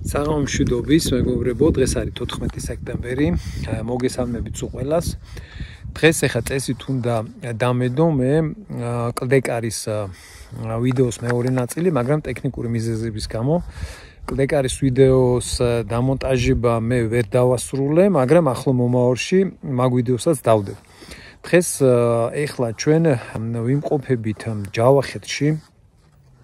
საღამომშვიდობის მეგობრებო, დღეს არის 14 სექტემბერი, მოგესალმებით ყველას. დღეს ახლა წესით უნდა დამედო მე კლდეკარის ვიდეოს მეორე ნაწილი, მაგრამ ტექნიკური მიზეზების გამო კლდეკარის ვიდეოს დამონტაჟება მე ვერ დავასრულე, მაგრამ ახლო მომავალში მაგ ვიდეოსაც დავდებ. დღეს ახლა ჩვენ ვიმყოფებით ჯავახეთში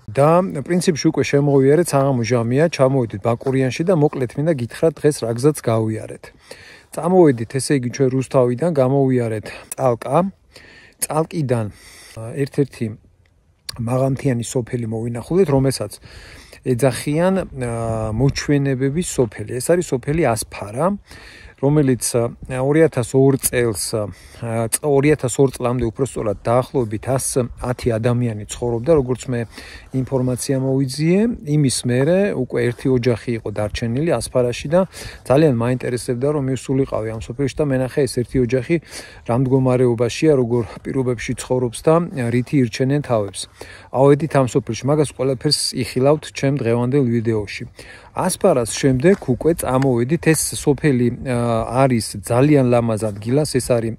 და პრინციპში უკვე შემოვიარეთ საღამო ჟამია, ჩამოვიდით ბაკურიანში და მოკლედ მინდა გითხრათ დღეს რა გზაც გავიარეთ. წამოვიდით, ესე იგი ჩვენ რუსთავიდან გამოვიარეთ წალკა. წალკიდან ერთ-ერთი მაღალმთიანი სოფელი მოვინახულეთ, რომელსაც ეძახიან მოჩვენებების სოფელი. ეს არის სოფელი ასფარა, რომელიც 2002 წლამდე უпростоრად დაახლოებით 110 ადამიანი ცხოვრობდა, როგორც მე ინფორმაცია მოვიძიე. იმის მერე უკვე ერთი ოჯახი იყო დარჩენილი ასფარაში და ძალიან მაინტერესებდა რომ მივსულიყავი ამ სოფელში და მენახე ეს ერთი ოჯახი რა მდგომარეობაშია, როგორ პირობებში ცხოვრობს და რითი ირჩენენ თავებს. ავედით ამ სოფელში, მაგას ყველაფერს იხილავთ ჩემ დღევანდელ ვიდეოში. ასპარას შემდეგ უკვე წამოვედით, ეს სოფელი არის ძალიან ლამაზ ადგილას, ეს არის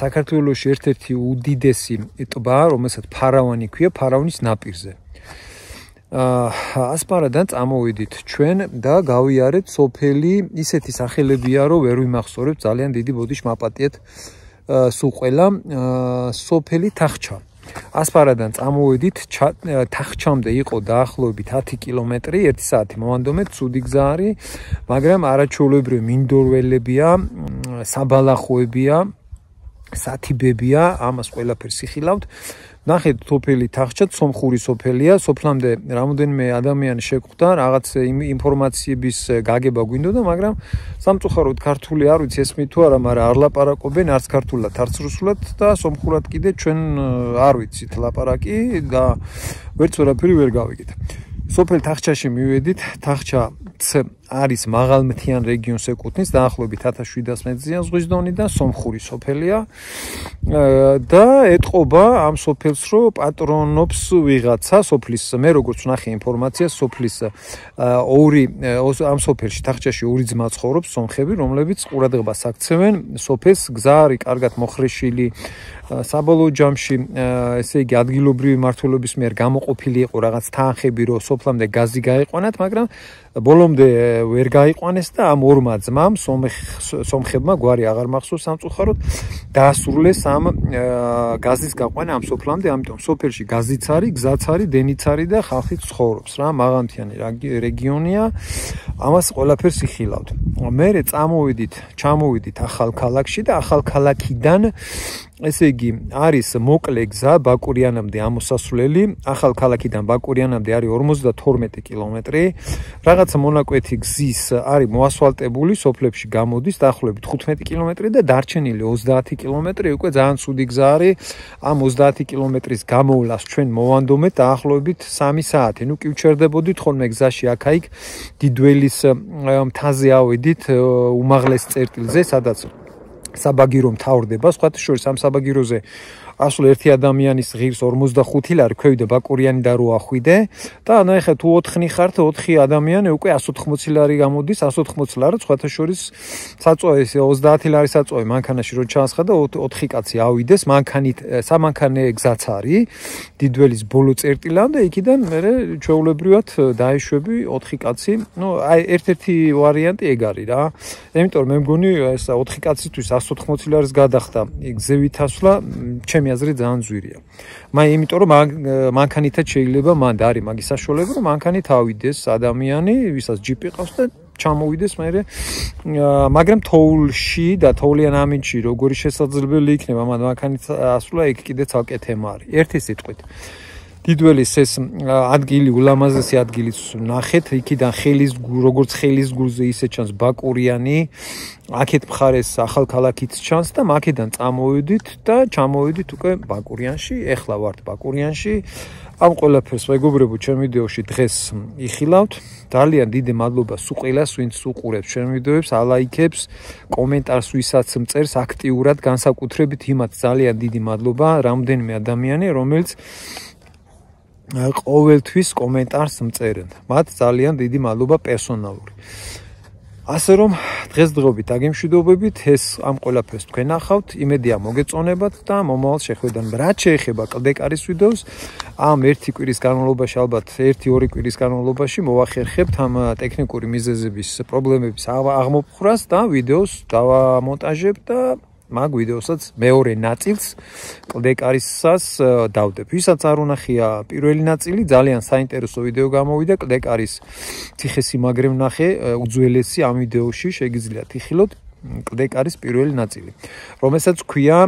საქართველოში ერთ-ერთი უდიდესი ტბა, რომელსაც ფარავანი ქვია, ფარავნის ნაპირზე. ასპარადან წამოვედით ჩვენ და გავიარეთ სოფელი, ისეთი სახელებია, რომ ვერ ვიმახსოვრებ, ძალიან დიდი ბოდიში მაპატიეთ სულ ყველა, სოფელი თახჩა. ასპარადან წამოვედით, თახჩამდე იყო დაახლოებით 10 კილომეტრი, 1 საათი მოვანდომეთ, ცუდი გზა არის, მაგრამ არაჩვეულებრივი მინდორველებია, საბალახოებია, სათიბებია, ამას ყველაფერს იხილავთ. ნახეთ, სოფელი თახჩა, სომხური სოფელია, სოფლამდე რამოდენიმე ადამიანი შეგვხვდა, რაღაც ინფორმაციების გაგება გვინდოდა, მაგრამ სამწუხაროდ ქართული არ ვიცი ესმით თუ არა, მაგრამ არ ლაპარაკობენ არც ქართულად, არც რუსულად და სომხურად კიდე ჩვენ არ ვიცით ლაპარაკი და ვერც ვერაფერი ვერ გავიგეთ. სოფელ თახჩაში მივედით, თახჩა არის მაღალმთიან რეგიონს ეკუთვნის, დაახლოებით 1700 მეტრზეა ზღვის დონი და სომხური სოფელია და ეტყობა ამ სოფელს, რომ პატრონობს ვიღაცა სოფლის, მე როგორც ვნახე ინფორმაციას, სოფლის ამ სოფელში თახჩაში ორი ძმა ცხოვრობს, სომხები, რომლებიც ყურადღებას აქცევენ სოფელს, გზა არის კარგად მოხრეშილი, საბოლოო ჯამში, ესე იგი ადგილობრივი მმართველობის მიერ გამოყოფილი იყო რაღაც თანხები, რომ სოფლამდე გაზი გაიყვანათ, მაგრამ ბოლომდე ვერ გაიყვანეს და ამ ორმა ძმამ სომხებმა გვარი აღარ მახსოვს სამწუხაროდ დაასრულეს ამ გაზის გაყვანა ამ სოფლამდე, ამიტომ სოფელში გაზიც არის, გზაც არის, დენიც არის და ხალხიც ცხოვრობს რა, მაღალმთიანი რეგიონია, ამას ყველაფერს იხილავთ. მერე ჩამოვიდით ახალ ქალაქში და ახალ ქალაქიდან ესე იგი არის მოკლე გზა ბაკურიანამდე ამოსასვლელი, ახალ ქალაქიდან ბაკურიანამდე არის 52 კილომეტრი. რაღაცა მონაკვეთი გზის არის მოასფალტებული, სოფლებში გამოდის დაახლოებით 15 კილომეტრი და დარჩენილი 30 კილომეტრი უკვე ძალიან ცუდი გზა არის. ამ 30 კილომეტრის გამოვლას ჩვენ მოვანდომეთ დაახლოებით 3 საათი. ნუ კი ვჩერდებოდით ხოლმე გზაში აქ-იქ დიდველის მთაზე ავედით, უმაღლეს წერტილზე, სადაც საბაგირო მთავრდება, სხვათა შორის ამ საბაგიროზე ასულ ერთი ადამიანის ღირს 45 ლარი ქვევიდა ბაკურიანი და რო ახვიდე და ანუ ეხლა თუ 4 ხართ, 4 ადამიანი უკვე 180 ლარი გამოდის, 180 ლარი სხვათა შორის საწვავი 30 ლარი საწვავი მანქანაში რო ჩაასხადა 4 კაცი ავიდეს, სამანქანე გზაც არის დიდველის ბოლო წერტილამდე, იქიდან მე ჩვეულებრივად დაეშვები 4 კაცი, ნუ აი ერთ-ერთი ვარიანტი ეგ არის რა. იმიტომ მე მგონი ეს 4 კაცისთვის 180 ლარის გადახდა გზევით ასვლა ჩემი აზრით ძალიან ძვირია. იმიტომ რომ მანქანითაც შეიძლება მანდ არის მაგის საშუალება, რომ მანქანით ავიდეს ადამიანი, ვისაც ჯიპი ყავს და ჩამოვიდეს მერე, მაგრამ თოვლში და თოვლიან ამინდში როგორი შესაძლებელი იქნება მანქანით ასვლა, იქ კიდე ცალკე თემა არის. ერთი სიტყვით დიდველის ეს ადგილი, ულამაზესი ადგილიც ნახეთ, იქიდან როგორც ხელის გულზე ისე ჩანს ბაკურიანი, აქეთ მხარეს ახალ ქალაქიც ჩანს და აქედან ჩამოვედით უკვე ბაკურიანში, ეხლა ვართ ბაკურიანში. ამ ყველაფერს მეგობრებო ჩემ ვიდეოში დღეს იხილავთ. ძალიან დიდი მადლობა სულ ყველას, ვინც უყურებს ჩემ ვიდეოებს, ალაიქებს, კომენტარს ვისაც მწერს აქტიურად, განსაკუთრებით იმათ ძალიან დიდი მადლობა, რამდენიმე ადამიანი, რომელიც ყოველთვის კომენტარს მწერენ. მათ ძალიან დიდი მადლობა პერსონალური. ასე რომ დღესდღეობით დაგემშვიდობებით, ეს ამ ყველაფერს თქვენ ახავთ, იმედია მოგეწონებათ და მომავალ შეხვედრამდე. რაც შეეხება კლდეკარის ვიდეოს, ამ ერთი კვირის განმავლობაში, ალბათ 1-2 კვირის განმავლობაში მოვახერხებთ ამ ტექნიკური მიზეზების პრობლემების აღმოფხვრას და ვიდეოს დავამონტაჟებ და მაგ ვიდეოსაც მეორე ნაწილს კლდეკარისას დავდებ. ვისაც არ უნახია პირველი ნაწილი, ძალიან საინტერესო ვიდეო გამოვიდა კლდეკარის ციხესიმაგრე ვნახე, უძველესი ამ ვიდეოში შეგიძლიათ იხილოთ კლდეკარის პირველი ნაწილი, რომელსაც ქვია,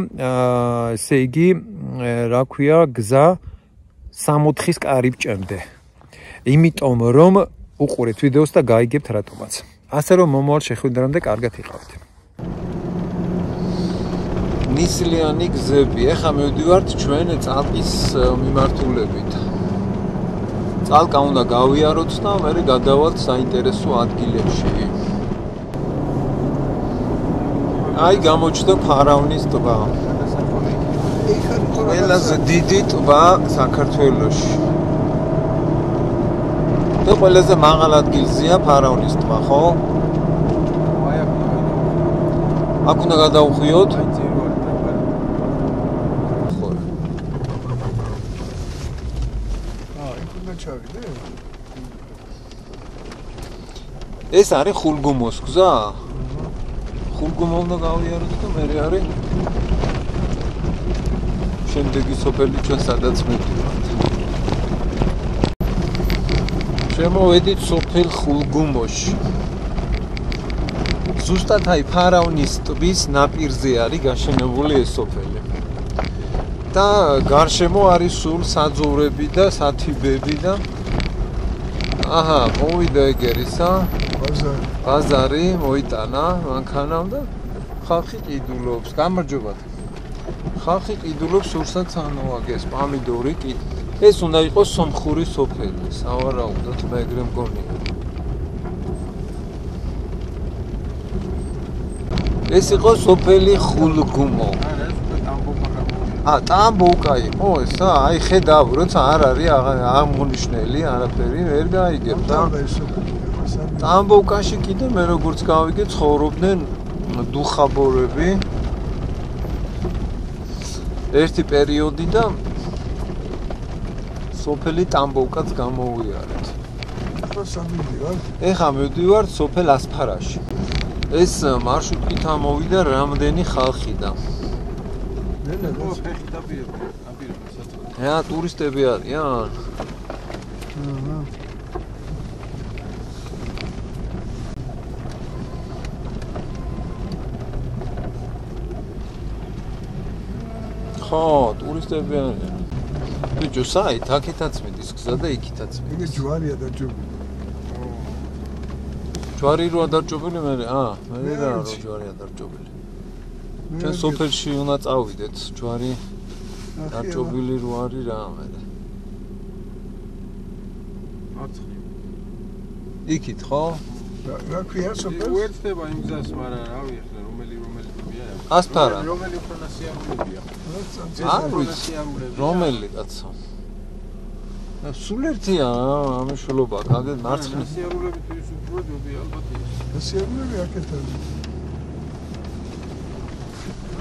ესე იგი, რა ქვია, გზა 64-ის კარიბჭემდე. იმიტომ რომ უყურეთ ვიდეოს და გაიგებთ რატომაც. ასე რომ მომავალ შეხვედრამდე კარგად იყავით. ნისლიანი გზები. ეხლა მივდივართ ჩვენ წალკის მიმართულებით. წალკა უნდა გავიაროთ და მერე გადავალთ საინტერესო ადგილებში. აი გამოჩნდა ფარავნის ტბა. ყველაზე დიდი ტბა საქართველოში. და ყველაზე მაღალ ადგილზეა ფარავნის ტბა, ხო? აქ უნდა გადავხვიოთ. ეს არის ხულგუმოს გზა? ხულგუმო უნდა გავიაროთ და მე არის შემდეგი სოფელი ჩვენ სადაც მივდივართ. შემოვედით სოფელ ხულგუმოში. ზუსტად აი ფარავნის ტბის ნაპირზე არის გაშენებული ეს სოფელი. და გარშემო არის სულ საძოვრები და სათიბები და აჰა, მოვიდა ეგერისა. ბაზარი მოიტანა მანქანამ და ხალხი ყიდულობს. გამარჯობათ. ხალხი ყიდულობს სურსათ ანოაგეს პამიდორი კი. ეს უნდა იყოს სომხური სოფელი. სავარაუდოდ მე ეგრე მგონია. ეს იყო სოფელი ხულგუმო. ტამბოვკა იყო ესა? აი ხედავ, როცა არ არის აღმონიშნელი არაფერი, ვერ გაიგებ და ტამბოვკაში კიდე მე როგორც გავიგე ცხოვრობდნენ დუხაბორები ერთი პერიოდი და სოფელი ტამბოვკაც გამოვიარეთ. ეხლა მივდივართ სოფელ ასფარაში. ეს მარშრუტით ამოვიდა რამდენი ხალხი და ტურისტები არიან. ხო, ტურისტები არიან. ბიჭო, საით აქეთაც მიდის გზა და იქითაც მიდის. იგი ჯვარია დაჭობილი. ჯვარი როა დაჭობილი მე რა ჯვარია დაჭობილი. ჩვენ სოფელში უნდა წავიდეთ, ჯვარი დაჭობილი რო არის რა მე. იქით ხო? რა ქვია სოფელს? უერთდება იმ გზას, მაგრამ რავი ახლა რომელი ტბია? ასფარა. რომელი უფრო ნასიარულებია? რომელი კაცო? სულ ერთია ამეშულობა, გაგე მარცხნივ. ნასიარულები თუ ის უფრო ჯობია ალბათ. ნასიარულები აქეთაა.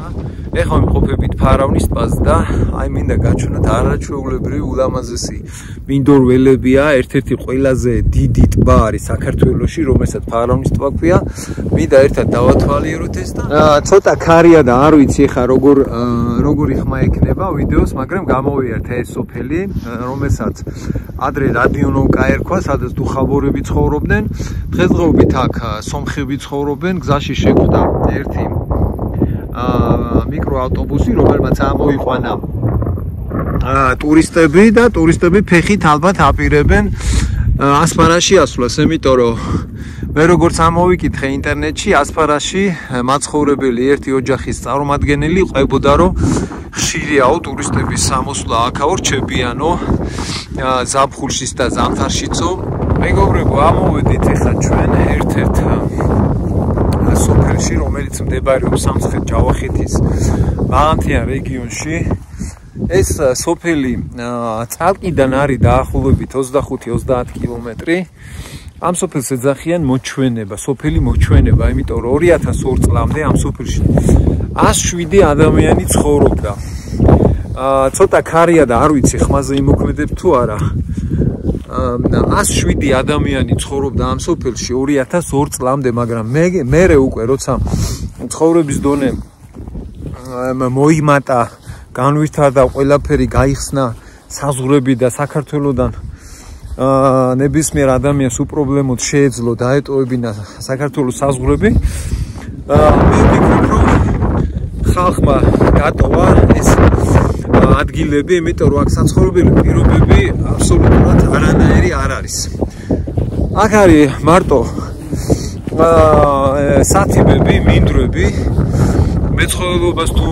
ეხლა ვიმყოფებით ფარავნის ტბაზე და აი მინდა გაჩვენოთ არაჩვეულებრივი ულამაზესი მინდორველებია. ერთ-ერთი ყველაზე დიდი ტბა არის საქართველოში, რომელსაც ფარავნის ტბა ქვია. მინდა ერთად დავათვალიეროთ ეს და ცოტა ქარია და არ ვიცი ეხლა როგორი ხმა ექნება ვიდეოს, მაგრამ გამოვიართ ეს სოფელი, რომელსაც ადრე რადიონოვკა ერქვა, სადაც დუხაბორები ცხოვრობდნენ. დღესდღეობით აქ სომხები ცხოვრობენ. გზაში შეგვდა ერთი მიკროავტობუსი, რომელმაც ამოიყვანა ტურისტები და ტურისტები ფეხით ალბათ აპირებენ ასფარაში ასვლას, იმიტომ რომ მე როგორც ამოვიკითხე ინტერნეტში, ასფარაში მაცხოვრებელი ერთი ოჯახის წარმომადგენელი ყვებოდა, რომ ხშირიაო ტურისტების სამოსვლა აქაო რჩებიანო ზაფხულშიც და ზამთარშიცო. მეგობრებო, ამოვედით ეხლა ჩვენ ერთ-ერთ სოფელში, რომელიც მდებარეობს სამხრეთ ჯავახეთის მაღალმთიან რეგიონში. ეს სოფელი წალკიდან არის დაახლოებით 25-30 კილომეტრი. ამ სოფელს ეძახიან მოჩვენება, სოფელი მოჩვენება, იმიტომ რომ 2002 წლამდე ამ სოფელში 107 ადამიანი ცხოვრობდა. ცოტა ქარია და არ ვიცი ხმაზე იმოქმედებ თუ არა. 107 ადამიანი ცხოვრობდა ამ სოფელში 2002 წლამდე, მაგრამ მე უკვე როცა ცხოვრების დონე მოიმატა, განვითარდა, ყველაფერი გაიხსნა საზღვრები და საქართველოსთან ნებისმიერ ადამიანს უპრობლემოდ შეეძლო დაეტოვებინა საქართველოს საზღვრები. მე ვფიქრობ, რომ ხალხმა დატოვა ეს ადგილები, იმიტომ რომ აქ საცხოვრებელი პირობები აბსოლუტურად არანაირი არ არის. აქ არის მარტო სათიბები, მინდვრები, მეცხოველობას თუ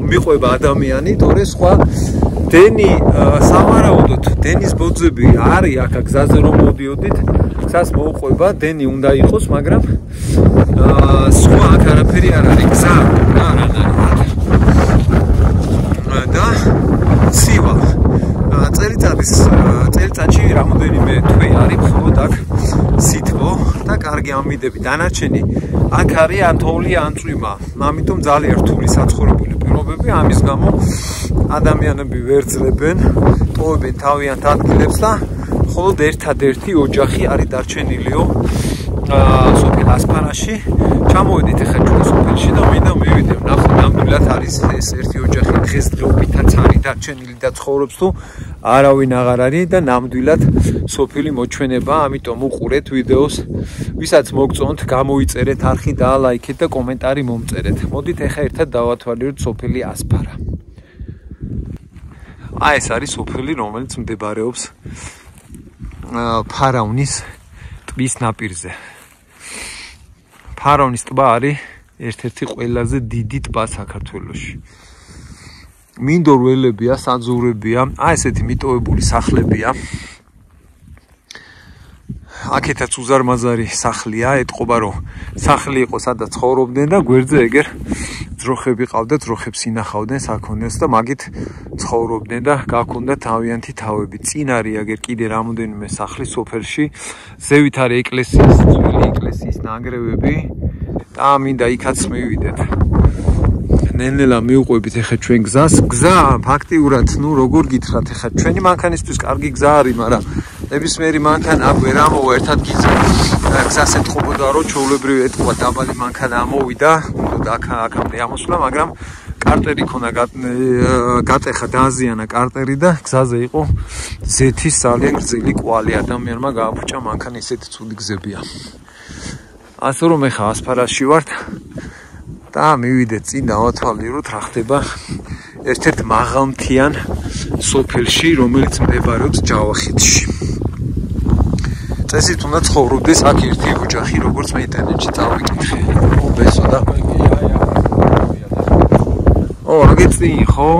მიყვება ადამიანი, თორე სხვა დენი სავარაუდოდ დენის ბოძები არის აქ გზაზე რომ მოდიოდით, გზას მოუყვება, დენი უნდა იყოს, მაგრამ სხვა აქ არაფერი არ არის, გზა არანაირი. და ცივა წელიწადში რამოდენიმე თვე არის მხოლოდ აქ სითბო და კარგი ამიდები. დანარჩენი აქ არის ან თოვლი ან წვიმა, ამიტომ ძალიან რთული საცხოვრებელი პირობები, ამის გამო ადამიანები ვერ ძლებენ, ტოვებენ თავიანთ ადგილებს და მხოლოდ ერთადერთი ოჯახი არის დარჩენილიო სოფელ ასპარაში. ჩამოვედით ახლა ჩვენ სოფელში და მინდა მივიდეთ, ნახოთ ნამდვილად არის ეს ერთი ოჯახი დღესდღეობითაც არის დარჩენილი და ცხოვრობს თუ არავინ აღარ არის და ნამდვილად სოფელი მოჩვენება, ამიტომ უყურეთ ვიდეოს, ვისაც მოგწონთ, გამოიწერეთ არხი და ლაიქეთ და კომენტარი მომწერეთ. მოდით ახლა ერთად დავათვალიეროთ სოფელი ასპარა. ეს არის სოფელი, რომელიც მდებარეობს ფარავნის ტბის ნაპირზე. ფარავნის ტბა არის ერთ-ერთი ყველაზე დიდი ტბა საქართველოში. მინდორველებია, საძოვრებია, ესეთი მიტოვებული სახლებია. აქეთაც უზარმაზარი სახლია, ეტყობა რომ სახლი იყო სადაც ცხოვრობდნენ და გვერდზე ეგერ ძროხები ყავდათ, ძროხებს ინახავდნენ საქონელს და მაგით ცხოვრობდნენ და გაქონდათ თავიანთი თავები. წინ არის აგერ კიდე რამოდენიმე სახლი სოფელში, ზევით არის ეკლესიის, ძველი ეკლესიის ნანგრევები და მინდა იქაც მივიდეთ. ნელ-ნელა მივყვებით ახლა ჩვენ გზას. გზა ფაქტიურად, როგორ გითხრათ, ახლა ჩვენი მანქანისთვის კარგი გზა არის, მაგრამ ნებისმიერი მანქანა აქ ვერ ამოვა, ერთად გზას ეთყობოდა, რომ ჩვეულებრივ ეთყვა დაბალი მანქანა ამოვიდა, უნდა აქამდე ამოსვლა, მაგრამ კარტერი ქონა გატეხა, დააზიანა კარტერი და გზაზე იყო ზეთის ძალიან გრძელი კვალი, ადამიანმა გააფუჭა მანქანა, ისეთი ცუდი გზებია. ასე რომ ეხა ასპარაში ვართ და მივიდეთ წინ დავათვალიეროთ რა ხდება ერთ-ერთ მაღალმთიან სოფელში, რომელიც მდებარეობს ჯავახეთში. წესით უნდა ცხოვრობდეს აქ ერთი ოჯახი, როგორც მე ინტერნეტში წავიკითხე. ბესო და აგეცი ხო?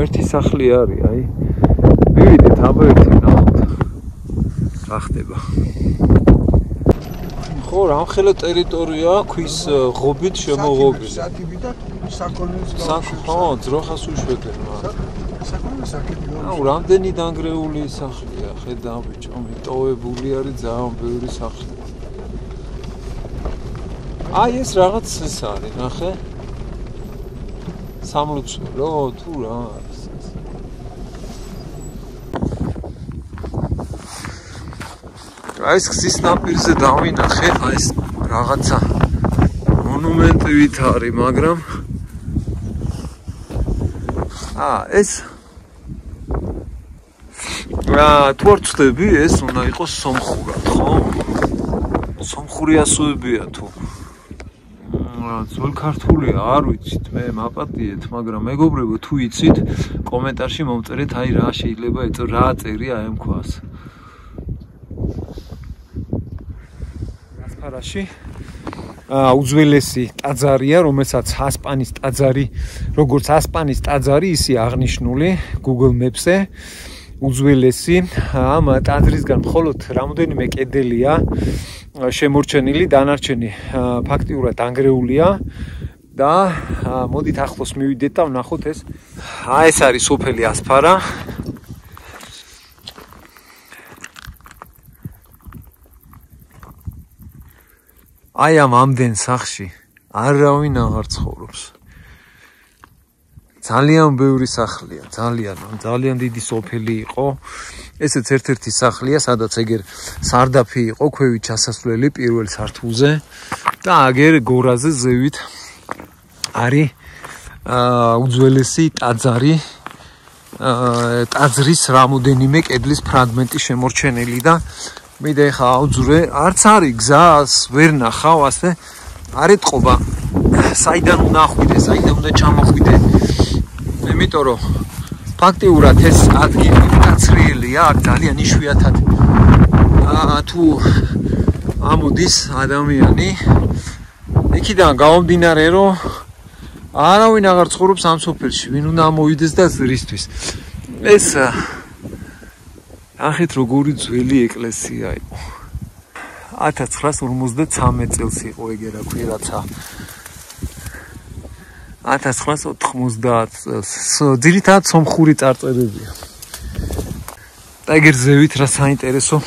ერთი სახლი არის, აი. მივიდეთ აბა ერთი ნახოთ. რა ხდება? ხო, რამხელა ტერიტორია ქვის ღობით შემოღობილი. სათიბი და საქონლის ხო, ძროხას უშვებენ მაგრამ. საქონლის აქეთი. აუ, რამდენი დანგრეული სახლია, ხედავ ბიჭო, მიტოვებული არის ძალიან ბევრი სახლი. ეს რაღაც ეს არის, ნახე. სამლოცველო თუ რა არის ეს? ეს გზის ნაპირზე დავინახე, ეს რაღაცა მონუმენტივით არის, მაგრამ ეს თუ არ ვცდები, ეს უნდა იყოს სომხურად, ხო? სომხური ასოებია თუ ძველ ქართულია, არ ვიცით, მე მაპატიეთ, მაგრამ მეგობრებო, თუ იცით, კომენტარში მომწერეთ, აი რა შეიძლება ეწო, რა წერია ამ ქვას. ასპარაში უძველესი ტაძარია, რომელსაც ასპანის ტაძარი, როგორც ასპანის ტაძარი, ისე აღნიშნული Google Maps-ზე. უძველესი ამ ტაძრისგან მხოლოდ რამოდენიმე კედელია შემორჩენილი, დანარჩენი ფაქტიურად დანგრეულია და მოდით ახლოს მივიდეთ და ვნახოთ ეს. ეს არის სოფელი ასფარა. აი ამ ამდენ სახლში არავინ აღარ ცხოვრობს. ძალიან ბევრი სახლია, ძალიან დიდი სოფელი იყო. ესეც ერთ-ერთი სახლია, სადაც ეგერ სარდაფი იყო, ქვევით ჩასასვლელი პირველ სართულზე და აგერ გორაზე ზევით არის უძველესი ტაძარი. ტაძრის რამოდენიმე კედლის ფრაგმენტი შემორჩენილი და მიდე ხა აუძვრე, არც არის გზას ვერ ნახავ, ასე არ ეთყობა. საიდან უნდა ახვიდე, საიდან უნდა ჩამოხვიდე. იმიტომ რომ ფაქტიურად ეს ადგილი გაცრიელია, აქ ძალიან იშვიათად თუ ამოდის ადამიანი. იქიდან გამომდინარე, რომ არავინ აღარ ცხოვრობს ამ სოფელში, ვინ უნდა ამოვიდეს და ზრისთვის. ეს ახეთ როგორი ძველი ეკლესია იყო. 1953 წელს იყო ეგერა ქვირაცა. 1990 წელს. ძირითადად სომხური წარწერებია. და ეგერ ზევით რა საინტერესო.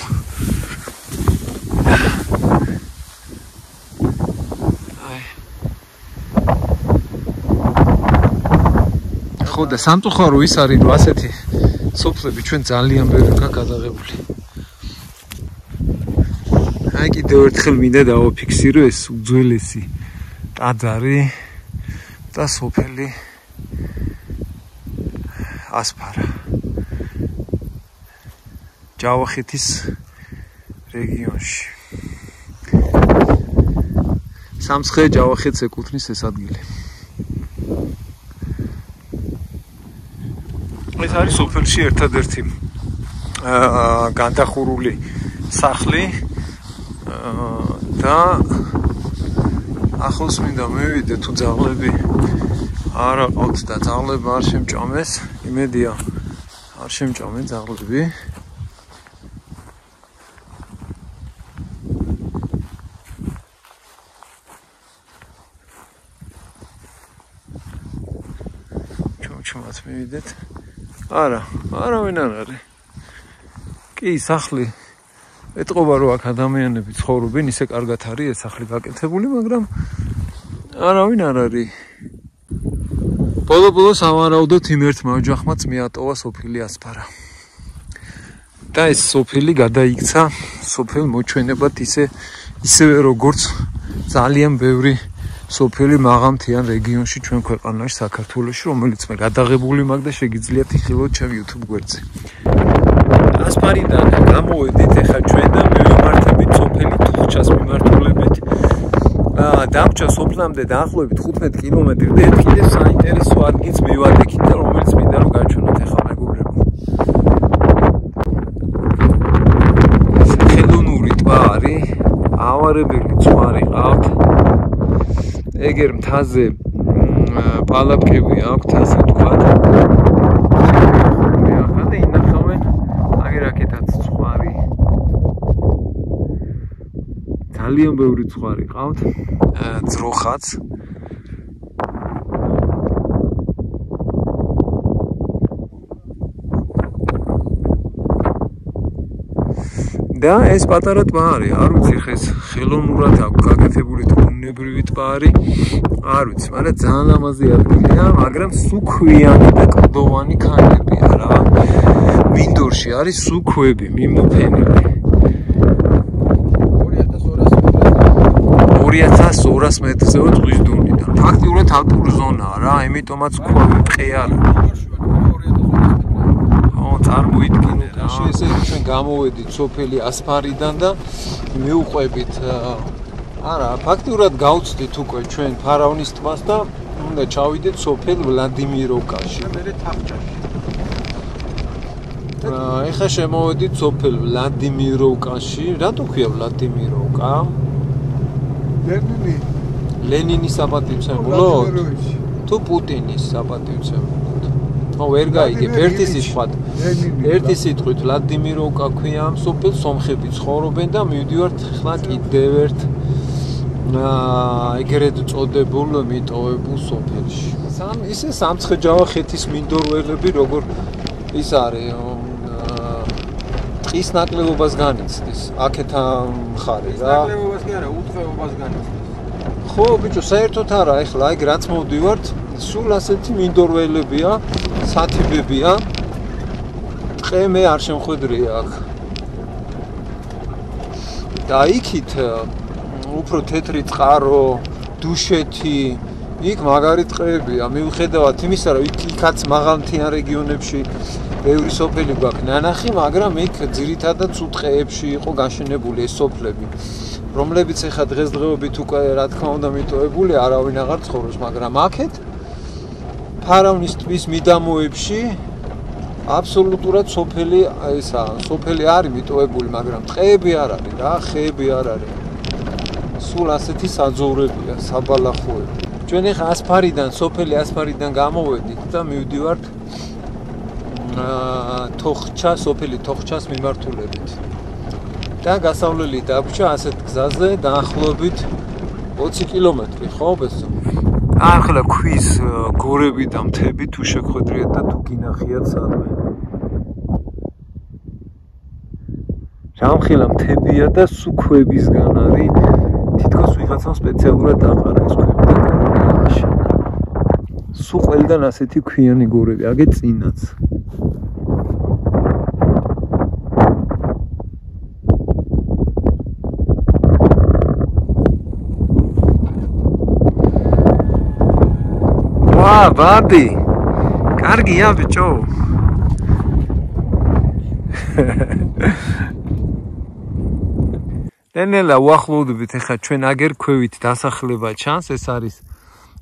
ხო და სამწუხარო ის არის, რომ ასეთი სოფლები ჩვენ ძალიან ბევრი გვაქვს გადაღებული. აი კიდევ ერთხელ მინდა დავაფიქსირო ეს უძველესი ტაძარი და სოფელი ასფარა. ჯავახეთის რეგიონში. სამცხე ჯავახეთს ეკუთვნის ეს ადგილი. ეს არის სოფელში ერთადერთი განდახურული სახლი და ახლოს მინდა მივიდე თუ ძაღლები არ აყავთ და ძაღლები არ შემჭამეს, იმედია არ შემჭამენ ძაღლები. ჩუმად მივიდეთ. არავინ არ არის. კი, სახლი ეთყობა რომ აქ ადამიანები ცხოვრობენ, ისე კარგად არის ეს სახლი გაკეთებული, მაგრამ არავინ არ არის. ბოლო-ბოლოს ავარაუდოთ იმ ერთმა ოჯახმაც მიატოვა სოფელი ასფარა. და ეს სოფელი გადაიქცა სოფელ მოჩვენებად ისევე როგორც ძალიან ბევრი სოფელი მაღალმთიან რეგიონში ჩვენ ქვეყანაში საქართველოში, რომელიც მე გადაღებული მაქვს და შეგიძლიათ იხილოთ ჩემ YouTube გვერდზე. ასფარიდან გამოვედით ახლა ჩვენ და მივიმართებით სოფელი თუხჩას მიმართულებით. დამჭა სოფლამდე დაახლოებით 15 კილომეტრი და ერთ კიდევ საინტერესო ადგილს მივადგეთ და რომელიც მინდა რომ გაჩვენოთ ახლა მეგობრებო. ხელოვნური ტბა არის, ავარებელი ცხვარი ყავთ. ეგერ მთაზე პალატკები აქვთ, ასე ვთქვათ. ახლა და ინახავენ აგერ აქეთაც ცხვარი. ძალიან ბევრი ცხვარი ყავთ, ძროხაც. და ეს პატარა ტბა არის, არ ვიცი ხე ეს ხელოვნურად აქვს გაკეთებული თუ ბუნებრივი ტბა არის, არ ვიცი, მაგრამ ძალიან ლამაზი ადგილია, მაგრამ სუქვიანი და კლდოვანი ქანებია რა. მინდორში არის სუქვები მიმოფენილი. 2200 მეტრზეო ზღვის დონიდან. ფაქტიურად ალპური ზონაა რა, იმიტომაც ქვევი ტყეა. წარმოიდგინე რა. ესე ჩვენ გამოვედით სოფელი ასფარიდან და მივყვებით ფაქტიურად გავწვდით უკვე ჩვენ ფარავნის ტბას და უნდა ჩავიდეთ სოფელ ვლადიმიროვკაში. მე თახჭაში. ეხლა შემოვედით სოფელ ვლადიმიროვკაში. რატო ქვია ვლადიმიროვკა? ლენინის საპატივცემულოდ? თუ პუტინის საპატივცემულოდ? ვერ გაიგებ, ერთი სიტყვით ვლადიმიროვკა ქვია ამ სოფელს, სომხები ცხოვრობენ და მივდივართ ხლა კიდევ ერთ ეგრეთ წოდებულ მიტოვებულ სოფელში. ისე სამცხე-ჯავახეთის მინდორველები როგორ ის არის ტყის ნაკლებობას განიცდის აქეთ მხარე რა. ნაკლებობას კი არა, უტყეობას განიცდის. ხო, ბიჭო, საერთოდ არა, ეხლა ეგ რაც მოვდივართ, სულ ასეთი მინდორველებია, სათიბებია. ტყე მე არ შემხვედრია აქ. და იქით უფრო თეთრი წყარო, დუშეთი, იქ მაგარი ტყეებია. მიუხედავად იმისა, რომ იქაც მაღალმთიან რეგიონებში ბევრი სოფელი გვაქვს ნანახი, მაგრამ იქ ძირითადად სუტყეებში იყო გაშენებული ეს სოფლები, რომლებიც ეხა დღესდღეობით უკვე რა თქმა უნდა მიტოვებული არავინ აღარ ცხოვრობს, მაგრამ აქეთ ფარავნის ტბის მიდამოებში აბსოლუტურად სოფელი სოფელი არის მიტოვებული, მაგრამ ტყეები არ არის რა, ხეები არ არის. სულ ასეთი საძოვრებია, საბალახოები. ჩვენ ეხა ასფარიდან, სოფელი ასფარიდან გამოვედით და მივდივართ თოხჩა, სოფელი თოხჩას მიმართულებით. და გასავლელი დაგვრჩა ასეთ გზაზე დაახლოებით 20 კილომეტრი, ხო, ბესო? ახლა ქვის გორები და მთები თუ შეგხვედრიათ და თუ გინახიათ სადმე. რამხელა მთებია და სულ ქვებისგან არის, თითქოს ვიღაცამ სპეციალურად დაყარა ეს ქვები და გააშენა. სულ ყველგან ასეთი ქვიანი გორები, აგე წინაც. ბადი, კარგია ბიჭო. ნელა უახლოვდებით ახლა ჩვენ აგერ ქვევით დასახლება ჩანს, ეს არის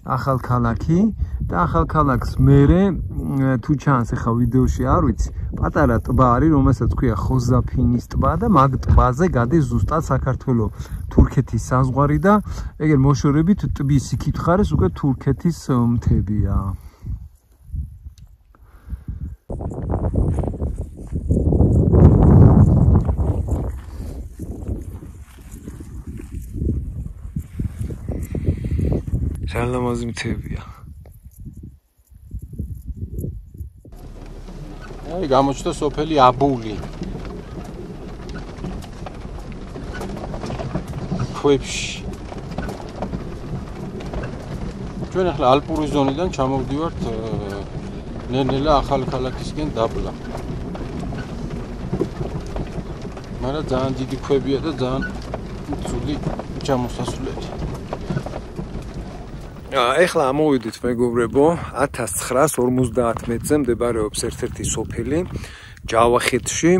ახალქალაქი და ახალქალაქს მერე თუ ჩანს ახლა ვიდეოში არ ვიცი, პატარა ტბა არის, რომელსაც ქვია ხოზაფინის ტბა და მაგ ტბაზე გადის ზუსტად საქართველოს თურქეთის საზღვარი და ეგერ მოშორებით ტბის იქით ხარეს უკვე თურქეთის მთებია. სალამაზი მთებია. აი გამოჩნდა სოფელი აბული. ქვებში. ჩვენ ახლა ალპური ზონიდან ჩამოვდივართ ნელ-ნელა ახალქალაქისკენ დაბლა. მაგრამ ძალიან დიდი ქვებია და ძალიან ძველი ჩამოსასვლელი. ეხლა ამოვიდით მეგობრებო 1950-ზე მდებარეობს ერთ-ერთი სოფელი ჯავახეთში.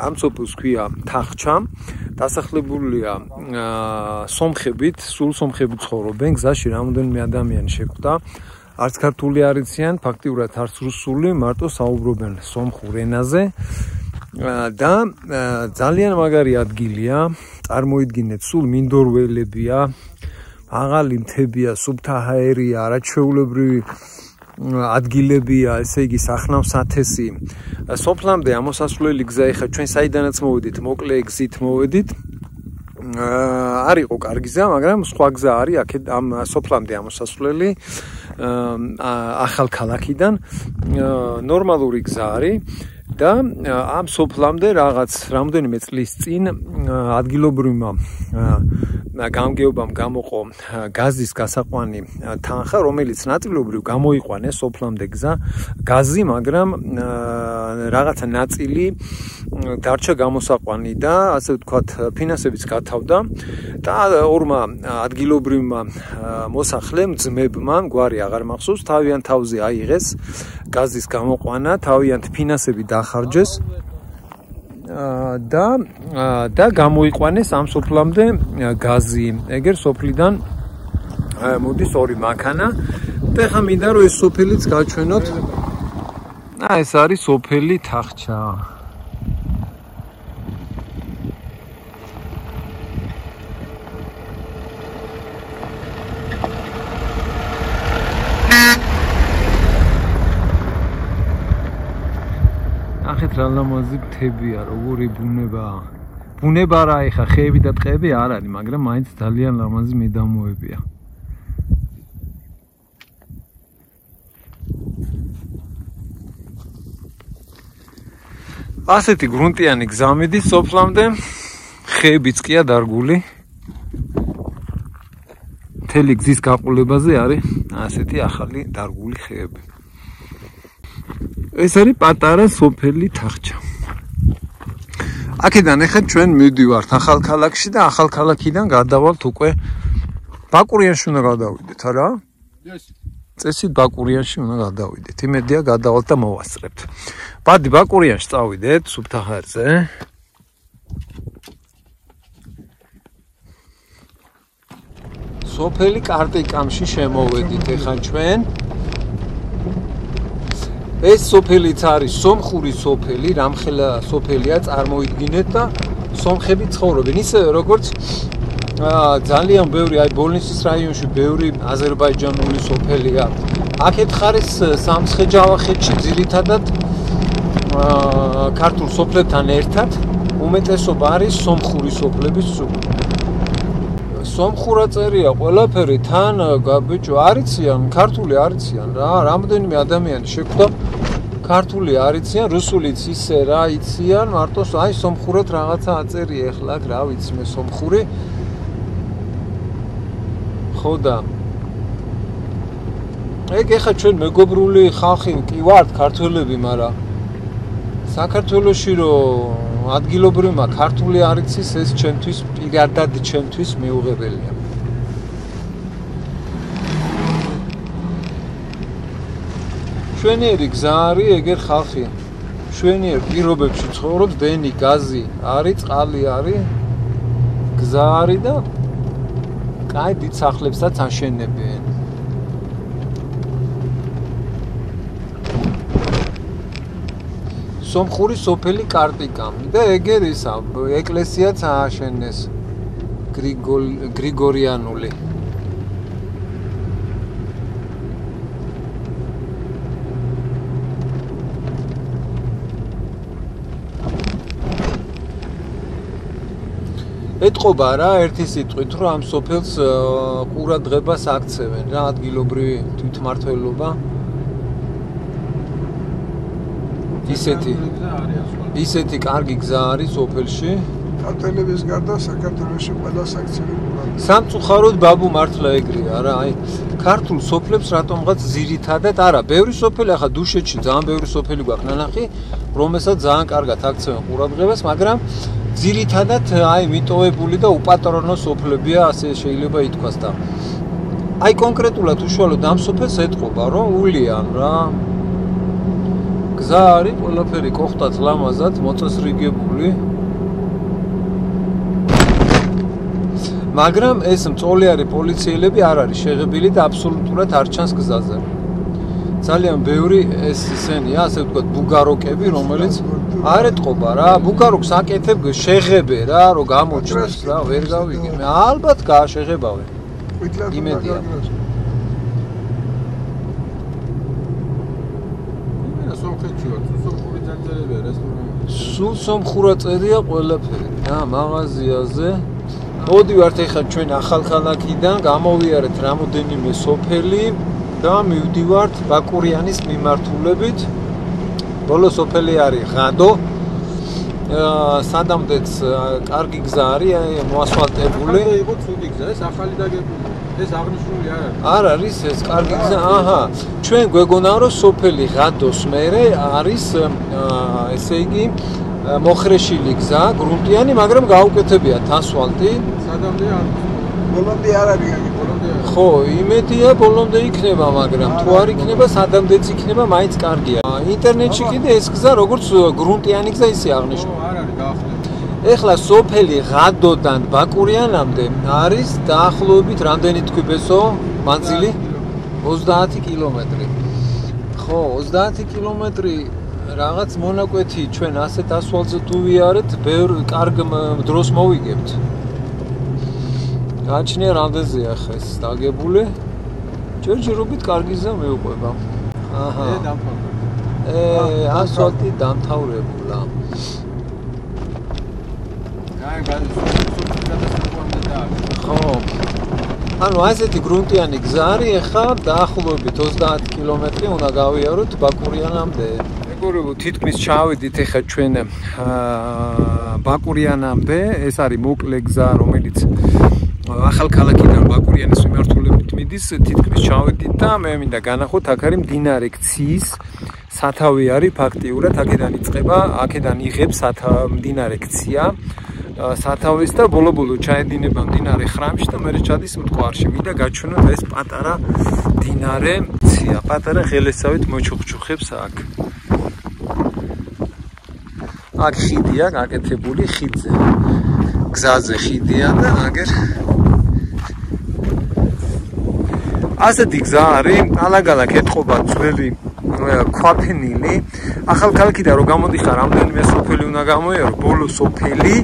ამ სოფელს ქვია თახჩა. დასახლებულია სომხებით, სულ სომხები ცხოვრობენ. გზაში რამდენიმე ადამიანი შეხვდა. არც ქართული არ იციან, ფაქტიურად არც რუსული, მარტო საუბრობენ სომხურ ენაზე. და ძალიან მაგარი ადგილია. წარმოიდგინეთ, სულ მინდორველებია. აღალი მთებია, სუფთა ჰაერია, არაჩვეულებრივი ადგილებია, ესე იგი სახნავ-სათესი. სოფლამდე ამოსასვლელი გზა ეხა ჩვენ საიდანაც მოვედით, მოკლე გზით მოვედით. არ იყო კარგი გზა, მაგრამ სხვა გზა არის აქეთ ამ სოფლამდე ამოსასვლელი ახალქალაქიდან. ნორმალური გზა არის. და ამ სოფლამდე რაღაც რამდენიმე წლის წინ ადგილობრივმა გამგეობამ გამოყო გაზის გასაყვანი თანხა, რომელიც ნაწილობრივ გამოიყვანეს სოფლამდე გაზი, მაგრამ რაღაცა ნაწილი დარჩა გამოსაყვანი და ასე ვთქვათ, ფინანსებიც გათავდა და ორმა ადგილობრივმა მოსახლემ, ძმებმა, გვარი აღარ მახსოვს, თავიანთ თავზე აიღეს გაზის გამოყვანა, თავიანთ ფინანსები დახარჯეს და გამოიყვანეს ამ სოფლამდე გაზი. ეგერ სოფლიდან მოდის ორი მანქანა და ხა მინდა რომ ეს სოფელიც გაჩვენოთ. ეს არის სოფელი თახჩა. ახეთ რა ლამაზი მთებია, როგორი ბუნება, ბუნება რა ეხა ხეები და ტყეები არ არის, მაგრამ მაინც ძალიან ლამაზი მიდამოებია. ასეთი გრუნტიანი გზა მიდის სოფლამდე, ხეებიც ყია დარგული. მთელი გზის გაყოლებაზე არის ასეთი ახალი დარგული ხეები. ეს არის პატარა სოფელი თახჩა. აქედან ახლა ჩვენ მივდივართ ახალქალაქში და ახალქალაქიდან გადავალთ უკვე ბაკურიანში უნდა გადავიდეთ, არა? წესით ბაკურიანში უნდა გადავიდეთ. იმედია გადავალთ და მოვასწრებთ. ბადი ბაკურიანში წავიდეთ, სუფთაჰერზე. სოფელი კარტიკამში შემოვედით ახლა ჩვენ. ეს სოფელიც არის სომხური სოფელი, რამხელა სოფელია, წარმოიდგინეთ და სომხები ცხოვრობენ. ისე როგორც ძალიან ბევრი, აი ბოლნისის რაიონში ბევრი აზერბაიჯანული სოფელია. აქეთ ხარის სამცხე-ჯავახეთში ძირითადად ქართულ სოფლებთან ერთად უმეტესობა არის სომხური სოფლების სული. სომხურა წერია ყველაფერი, თან ბიჭო არიციან, ქართული არიციან რა, რამდენიმე ადამიანი შეხვდა ქართული არიციან, რუსულიც ისე რა იციან, მარტო აი სომხურად რაღაცა აწერია ახლა, რა ვიცი მე სომხური. ხო და ეგ ეხა ჩვენ მეგობრული ხალხი კი ვართ ქართველები, მაგრამ საქართველოში რომ ადგილობრივმა ქართული არ იცის, ეს ჩემთვის პირადად ჩემთვის მიუღებელია. შვენიერი გზა არის, ეგერ ხალხი შვენიერ პირობებში ცხოვრობს, დენი, გაზი არის, წყალი არის, გზა არის და კაი დიდ სახლებსაც აშენებენ. სომხური სოფელი კარტიკამი და ეგერ ისა ეკლესიაც ააშენეს გრიგორიანული. ეთყობა რა ერთი სიტყვით, რომ ამ სოფელს ყურადღებას აქცევენ რა ადგილობრივი თვითმმართველობა. ისეთი კარგი გზა არის სოფელში. ქართველების გარდა საქართველოში ყველა საქციელი ყურადღება. სამწუხაროდ ბაბუ მართლა ეგრეა რა, აი ქართულ სოფლებს რატომღაც ძირითადად არა, ბევრი სოფელი ახლა დუშეთში ძალიან ბევრი სოფელი გვაქვს ნანახი, რომელსაც ძალიან კარგად აქცევენ ყურადღებას, მაგრამ ძირითადად აი მიტოვებული და უპატრონო სოფლებია, ასე შეიძლება ითქვას და აი კონკრეტულად უშუალოდ ამ სოფელს ეთყობა, რომ ულიან რა. გზა არის, ყველაფერი კოხტაც ლამაზად მოწესრიგებული. მაგრამ ეს მწოლიარი პოლიციელები არ არის შეღებილი და აბსოლუტურად არ ჩანს გზაზე. ძალიან ბევრი ეს ისენია, ასე ვთქვათ, ბუგაროკები, რომელიც არ ეთყობა რა, ბუგაროკს აკეთებ შეღებე რა, რომ გამოჩნდეს რა, ვერ გავიგე. მე ალბათ გააშეღებავენ. იმედია. სულ სომხურად წერია ყველაფერი რა მაღაზიაზე. მოდივართ ეხლა ჩვენ ახალქალაქიდან, გამოვიარეთ რამოდენიმე სოფელი და მივდივართ ბაკურიანის მიმართულებით. ბოლო სოფელი არის ღადო. სადამდეც კარგი გზა არის, მოასფალტებული. იყო ცუდი გზა, ეს ახალი დაგებული. ეს აღნიშნული არ არის. არ არის ეს კარგი გზა. აჰა. ჩვენ გვეგონა რომ სოფელი ღადოს მერე არის ესე იგი მოხრეშილი გზა, გრუნტიანი, მაგრამ გაუკეთებიათ ასფალტი. სადამდე არ ბოლომდე არ არის გაგი, ბოლომდე. ხო, იმედია ბოლომდე იქნება, მაგრამ თუ არ იქნება, სადამდეც იქნება, მაინც კარგია. ინტერნეტში კიდე ეს გზა როგორც გრუნტიანი გზა ისე აღნიშნული. არ არის გაახსნილი. ეხლა სოფელი ღადოდან ბაკურიანამდე არის დაახლოებით რამდენი თქვი ბესო მანძილი? 30 კილომეტრი. ხო, 30 კილომეტრი რაღაც მონაკვეთი ჩვენ ასეთ ასფალტზე თუ ვიარეთ, ბევრ კარგ დროს მოვიგებთ. გაჩნია რამდენზეა ხა ეს დაგებული. ჯერჯერობით კარგი გზა მეუყვება. აჰა. ასფალტი დამთავრებულა. ხო. ანუ ასეთი გრუნტიანი გზა არის, ახლა დაახლოებით 30 კილომეტრი უნდა გავიაროთ ბაკურიანამდე. მეგობრებო, თითქმის ჩავედით ახლა ჩვენ ბაკურიანამდე. ეს არის მოკლე გზა, რომელიც ახალქალაქიდან ბაკურიანის მიმართულებით მიდის. თითქმის ჩავედით და მე მინდა განახოთ, აქ არის მდინარე ქციის სათავე არის ფაქტიურად, აქედან იწყება, აქედან იღებს მდინარე ქცია სათავეს და ბოლო-ბოლო ჩაედინება მდინარე ხრამში და მერე ჩადის მტკვარში. მინდა გაჩვენოთ ეს პატარა მდინარე ქცია, პატარა ღელესავით მოჩუქჩუხებს აქ. აქ ხიდია გაკეთებული, ხიდზე. გზაზე ხიდია და აგერ ასეთი გზა არის, ალაგ-ალაგ ეთყობა ძველი ქვაფენილი. ახალქალაქიდან რო გამოდიხარ, რამდენიმე სოფელი უნდა გამოიარო, ბოლო სოფელი,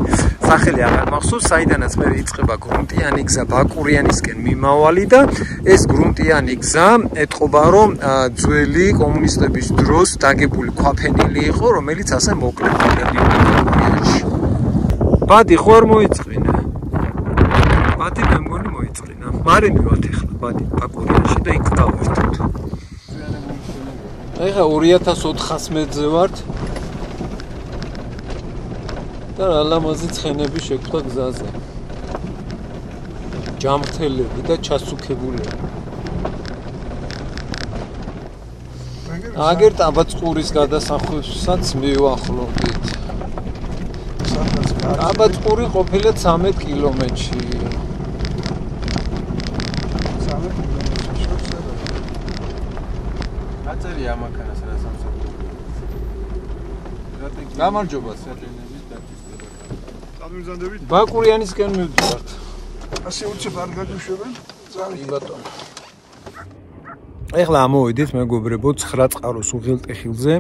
სახელი აღარ მახსოვს, საიდანაც მე იწყება გრუნტიანი გზა ბაკურიანისკენ მიმავალი და ეს გრუნტიანი გზა ეთყობა, რომ ძველი კომუნისტების დროს დაგებული ქვაფენილი იყო, რომელიც ასე მოკლედ გადადიოდა ბაკურიანში. ბადი ხო არ მოიწყინა? ბადი მე მგონი მოიწყინა. მარე მივათ ახლა ბადი ბაკურიანში და იქ გავერთოთ. ეხა 2400 ვართ და ალამაზი ცხენები შეგვდა გზაზე. ჯამრთელები და ჩასუქებულები. აგერ ტაბაწყურის გადასახვევსაც მივახლოვდით. ტაბაწყური ყოფილა 13 კილომეტრში. ამაკანას რა სამსახური. გამარჯობა სერლენების დაწესება. გამიზანდებით. ბაკურიანისკენ მივდივართ. ასე უცებ არ გაგვიშვებენ? კი ბატონო. ეხლა ამოვიდით მეგობრებო 9 წყაროს უღელტეხილზე.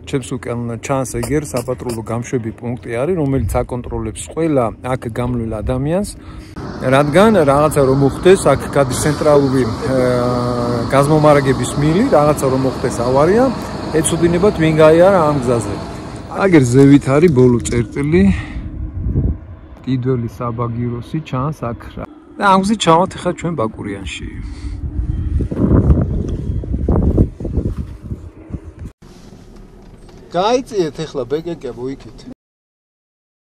ჩემს უკან ჩანს ეგერ საპატრულო გამშვები პუნქტი არის, რომელიც აკონტროლებს ყველა აქ გამლულ ადამიანს. რადგან რაღაცა რომ მოხდეს, აქ გადის ცენტრალური გაზმომარაგების მილი, რაღაცა რომ მოხდეს ავარია, ეცოდინებათ ვინ გაიარა ამ გზაზე. აგერ ზევით არის ბოლო წერტილი. დიდველი საბაგიროსი ჩანს აქ. და ამ გზით ჩავალთ ახლა ჩვენ ბაკურიანში. გაიწიეთ ახლა ბეკეკებო იქით.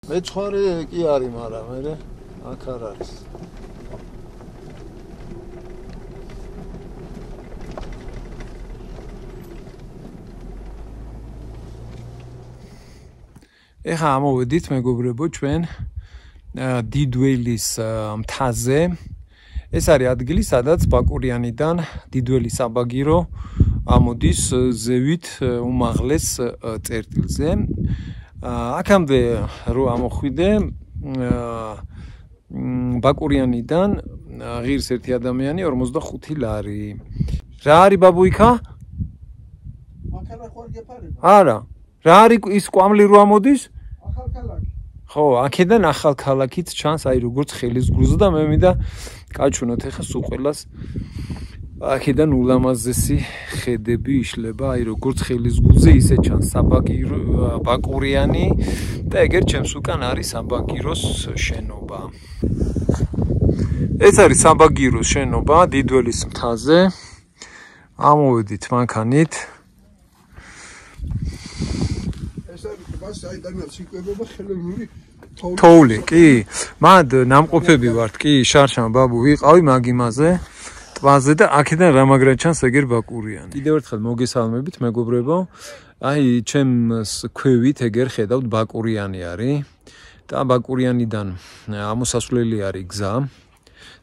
მეცხვარე კი არის, მაგრამ მე აქ არ არის. ეხა ამოვედით მეგობრებო ჩვენ დიდველის მთაზე. ეს არის ადგილი, სადაც ბაკურიანიდან დიდველი საბაგირო ამოდის ზევით უმაღლეს წერტილზე. აქამდე რო ამოხვიდე ბაკურიანიდან ღირს ერთი ადამიანი 45 ლარი. რა არის ბაბუიკა? აქალა ხوار გეფარება? არა. რა არის ის კვამლი რო ამოდის? ახალქალაქი. ხო, აქედან ახალქალაქით ჩანს, აი როგორც ხელის გულზე და მე მინდა გაჩვენოთ ახლა სულ ყველას. აქედან ულამაზესი ხედები იშლება, აი როგორც ხელის გულზე ისე ჩანს საბაგირო ბაკურიანი და ეგერ ჩემს უკან არის საბაგიროს შენობა. ეს არის საბაგიროს შენობა დიდველის მთაზე. ამოვედით მანქანით. ეს არის ბას საიდანაც იკვებება ხელოვნური თოვლი, კი. მად ნამყოფები ვართ, კი, შარშან ბაბუ ვიყავი მაგ იმაზე. ტბაზე და აქედან რა მაგრად ჩანს ეგერ ბაკურიანი. კიდევ ერთხელ მოგესალმებით მეგობრებო. აი ჩემს ქვევით ეგერ ხედავთ ბაკურიანი არის და ბაკურიანიდან ამოსასვლელი არის გზა.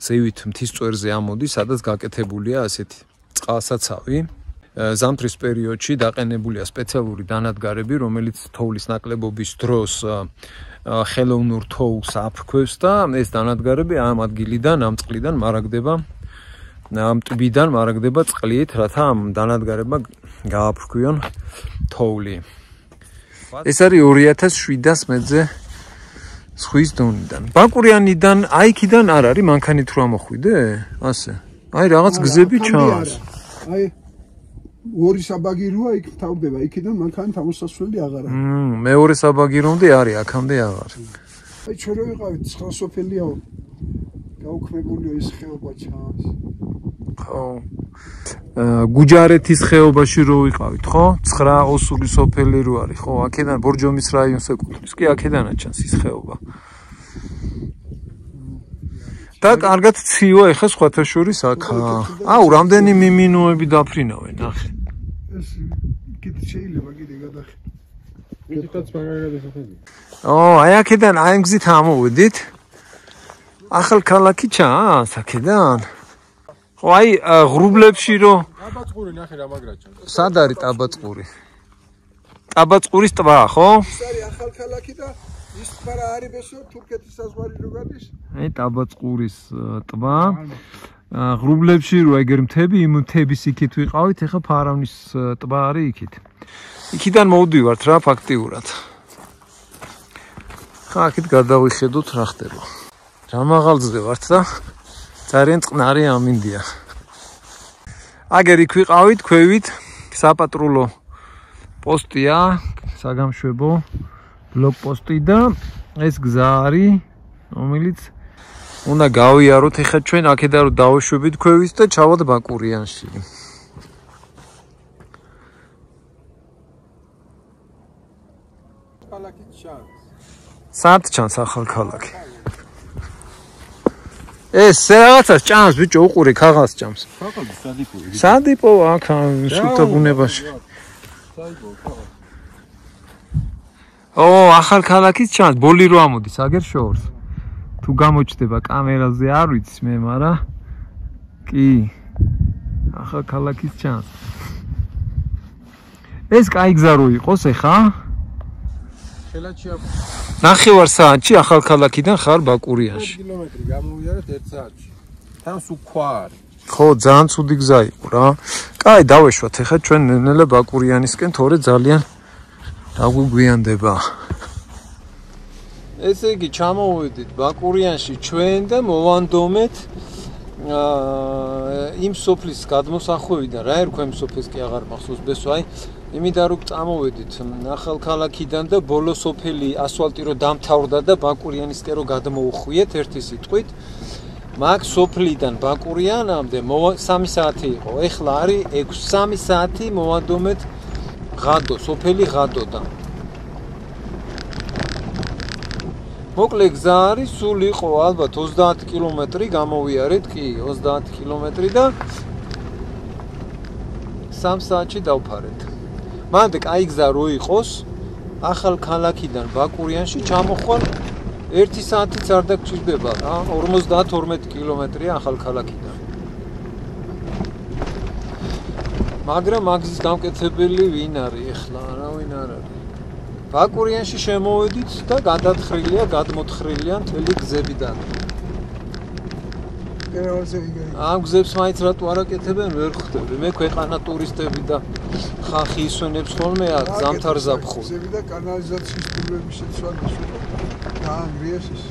ზევით მთის წვერზე ამოდის, სადაც გაკეთებულია ასეთი წყალსაცავი. ზამთრის პერიოდში დაყენებულია სპეციალური დანადგარები, რომელიც თოვლის ნაკლებობის დროს ხელოვნურ თოვლს აფრქვევს და ეს დანადგარები ამ ადგილიდან, ამ წყლიდან მარაგდება ამ ტბიდან მარაგდება წყლით, რათა ამ დანადგარებმა გააფრქვიონ თოვლი. ეს არის 2700 მეტრზე ზღვის დონიდან. ბაკურიანიდან აიქიდან არ არის მანქანით რო ამოხვიდე? ასე. აი რაღაც გზები ჩანს. აი ორი საბაგიროა იქ თავდება, იქიდან მანქანით ამოსასვლელი აღარ არის. მეორე საბაგირომდე არის, აქამდე აღარ. აი ჩვენ რო ვიყავით 9 სოფელიაო. გაუქმებულიო ის ხეობა ჩანს. ხო. გუჯარეთის ხეობაში რო ვიყავით, ხო? 9 ოსური სოფელი რო არის, ხო? აქედან ბორჯომის რაიონს ეკუთვნის. კი, აქედანაც ჩანს ის ხეობა. და კარგად ცივა ეხა სხვათა შორის აქა. აუ, რამდენი მიმინოები დაფრინავენ, ნახე. ეს კიდე შეიძლება კიდე გადახი. მითითაც მაგარად ესახებია. აი აქედან აი ამ გზით ამოვედით. ახალ ქალაქი ჩანს აქედან. ხო, აი ღრუბლებში რო ტაბაწყური ნახე რა მაგრად ჩანს. სად არის ტაბაწყური? ტაბაწყურის ტბა, ხო? ის არის ახალ ქალაქი და ის ტბა რა არის ბესო თურქეთის საზღვარი რო გადის? აი ტაბაწყურის ტბა. ღრუბლებში რო ეგერ მთები, იმ მთების იქით ვიყავით, ეხა ფარავნის ტბა არის იქით. იქიდან მოვდივართ რა ფაქტიურად. ხა აქეთ გადავიხედოთ რა ხდება. რა მაღალზე ვართ და ძალიან წყნარი ამინდია. აგერ იქ ვიყავით, ქვევით, საპატრულო პოსტია, საგამშვებო ბლოკპოსტი და ეს გზა არის, რომელიც უნდა გავიაროთ ეხლა ჩვენ აქედან რომ დავუშვებით ქვევით და ჩავად ბაკურიანში. ქალაქი ჩანს. სად ჩანს ახალ ქალაქი? ეს რაღაცას ჭამს ბიჭო, უყური ქაღალდს ჭამს. ხალხი სადიპო. სადიპო აქ სულთა ბუნებაში. საიბო ხალხი. ახალ ქალაქიც ჩანს, ბოლი რო ამოდის აგერ შორს. თუ გამოჩდება კამერაზე არ ვიცი მე, მაგრამ კი. ახალ ქალაქიც ჩანს. ეს კაი გზა რო იყოს ეხა? ხელაჩია ნახევარ საათში ახალ ქალაქიდან ხარ ბაკურიანში. 1 კილომეტრი გამოვიარეთ 1 საათში. თან სუქვა არის. ხო, ძალიან ცუდი გზა იყო რა. კაი, დავეშვათ ეხა ჩვენ ნელ-ნელა ბაკურიანისკენ, თორე ძალიან დაგვიგვიანდება. ესე იგი, ჩამოვედით ბაკურიანში ჩვენ და მოვანდომეთ იმ სოფლის გადმოსახვევიდან, რა ერქვა იმ სოფლის კი აღარ მახსოვს ბესო, აი იმიდან რომ წამოვედით ახალ ქალაქიდან და ბოლო სოფელი ასფალტი რო დამთავრდა და ბაკურიანისკენ რო გადმოუხვიეთ ერთი სიტყვით, მაგ სოფლიდან ბაკურიანამდე 3 საათი იყო. ეხლა არის 3 საათი მოვანდომეთ ღადო, სოფელი ღადოდან. მოკლე გზა არის, სულ იყო ალბათ 30 კილომეტრი გამოვიარეთ, კი, 30 კილომეტრი და 3 საათში დავფარეთ. მანდ კაი გზა რო იყოს, ახალ ქალაქიდან ბაკურიანში ჩამოხვალ 1 საათიც არ დაგჭირდება რა, 52 კილომეტრია ახალ ქალაქიდან. მაგრამ მაგზის დამკეთებელი ვინ არის ეხლა, რა ვინ არ არის. ბაკურიანში შემოვედით და გადათხრილია, გადმოთხრილია მთელი გზებიდან. ამ გზებს მაინც რატო არ აკეთებენ, ვერ ხვდები. მე ქვეყანა ტურისტები და ხალხი ისვენებს ხოლმე აქ ზამთარ ზაფხულ. გზები და კანალიზაციის გულების შეცვალა სულ დაანგრიეს ის.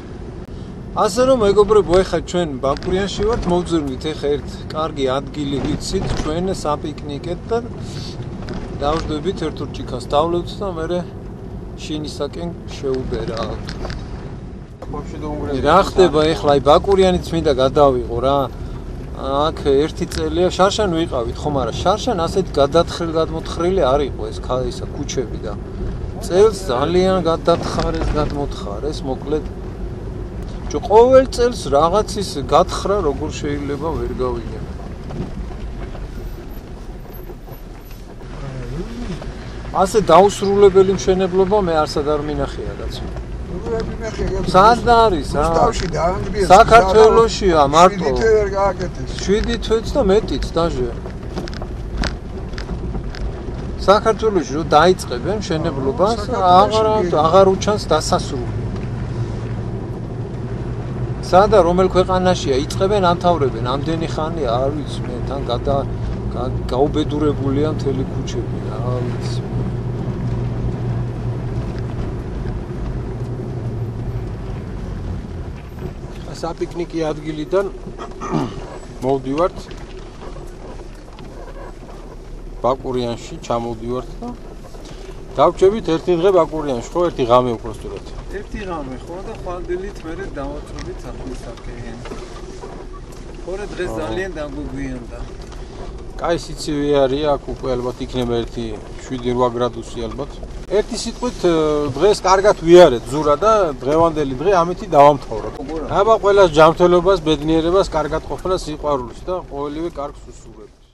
ასე რომ მეგობრებო, ეხლა ჩვენ ბაკურიანში ვართ, მოვძრნით ეხლა ერთ კარგი ადგილი ვიცით, ჩვენ საპიკნიკეთ და დავждდებით ერთ ჭიქას დავლევთ და მე შინისაკენ შეუბერავთ. რა ხდება ეხლა აი ბაკურიანიც მინდა გადავიღო რა. აქ ერთი წელია შარშან ვიყავით ხო, მაგრამ შარშან ასეთ გადმოთხრილი არ იყო ეს ისა ქუჩები და წელს ძალიან გადათხარეს, გადმოთხარეს, მოკლედ ყოველ წელს რაღაცის გათხრა როგორ შეიძლება ვერ გავიგებ. ასე დაუსრულებელი მშენებლობა მე არსად არ მინახია კაცო. სად არის რა? რუსთავში დაანგრიეს. საქართველოშია მარტო. 7 თვე ვერ გააკეთეს. 7 თვეც და მეტიც დაჟე. საქართველოში რო დაიწყებენ მშენებლობას, აღარ უჩანს დასასრული. სადა რომელ ქვეყანაშია იწყებენ, ამთავრებენ, ამდენი ხანია, არ ვიცი მე, თან გაუბედურებულია მთელი ქუჩები, არ ვიცი. საპიკნიკი ადგილიდან მოვდივართ ბაკურიანში, ჩამოვდივართ და დავჭებით ერთი დღე ბაკურიანში, ხო, ერთი ღამე უпростоრად. ერთი ღამე ხო და ხვალდილით მერე დავაწვდით საფლისაკენ. ხორე დღეს ძალიან დაგვიგვიანდა. კაი სიცივე არის აქ უკვე ალბათ იქნება 7-8 გრადუსი ალბათ. ერთი სიტყვით დღეს კარგად ვიარეთ ზურა და დღევანდელი დღე ამითი დავამთავროთ. აბა ყველას ჯანმრთელობას, ბედნიერებას, კარგად ყოფნას, სიყვარულს და ყოველივე კარგს უსურვებთ.